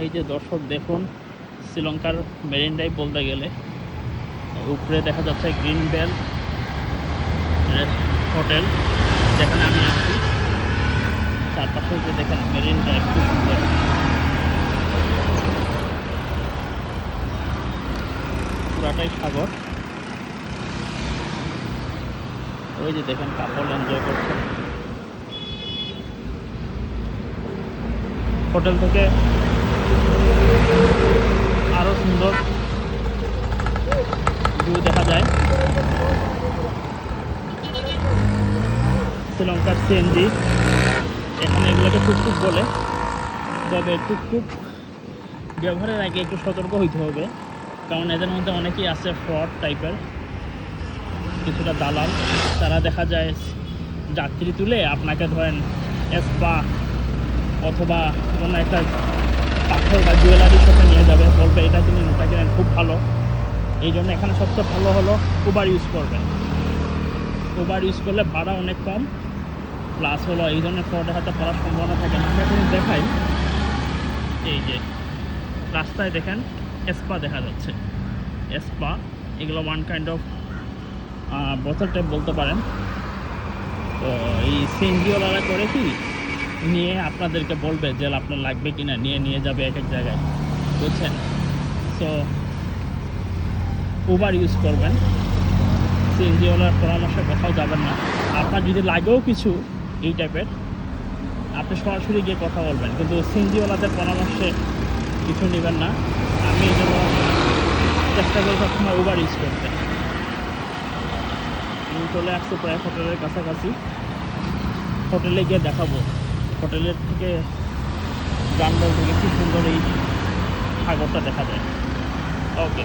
এই যে দর্শক দেখুন, শ্রীলঙ্কার মেরিন ড্রাইভ বলতে গেলে উপরে দেখা যাচ্ছে গ্রিন বেল হোটেল, যেখানে আমি আছি। চারপাশে যে দেখেন মেরিন ড্রাইভ, খুব সুন্দর। পুরাটাই সাগর। ওই যে দেখেন কাপল এনজয় করছে। হোটেল থেকে আরো সুন্দর ভিউ দেখা যায়। শ্রীলঙ্কার সিএনজি, এখানে এগুলোকে টুকটুক বলে। তবে টুকটুক ব্যবহারের আগে একটু সতর্ক হইতে হবে, কারণ এদের মধ্যে অনেকেই আছে ফ্রড টাইপের, কিছুটা দালাল। তারা দেখা যায় যাত্রী তুলে আপনাকে ধরেন স্পা অথবা কোনো একটা পাথর বা জুয়েলারি শপে নিয়ে যাবে, বলবে এটা কিনেন ওটা কিনেন, খুব ভালো। এই জন্য এখানে সবচেয়ে ভালো হলো উবার ইউজ করবেন। উবার ইউজ করলে ভাড়া অনেক কম, প্লাস হলো এই ধরনের ফ্রডের হাতে পড়ার সম্ভাবনা থাকে না। আমি এখন দেখাই, এই যে রাস্তায় দেখেন স্পা দেখা যাচ্ছে। স্পা এগুলো ওয়ান কাইন্ড অফ বোতল টাইপ বলতে পারেন। তো এই সিএনজিওয়ালারা করে কি, নিয়ে আপনাদেরকে বলবে যে আপনার লাগবে কিনা, নিয়ে যাবে এক এক জায়গায়, বুঝছেন? সো উবার ইউজ করবেন, সিএনজিওয়ালার পরামর্শে কোথাও যাবেন না। আপনার যদি লাগেও কিছু এই টাইপের, আপনি সরাসরি গিয়ে কথা বলবেন, কিন্তু সিএনজিওয়ালাদের পরামর্শে কিছু নেবেন না। আমি এই জন্য চেষ্টা করি সবসময় উবার ইউজ করতে। আমি চলে আসছি প্রায় হোটেলের কাছাকাছি। হোটেলে গিয়ে দেখাবো, হোটেলের থেকে জানলার থেকে কি সুন্দর এই সাগরটা দেখা যায়। ওকে।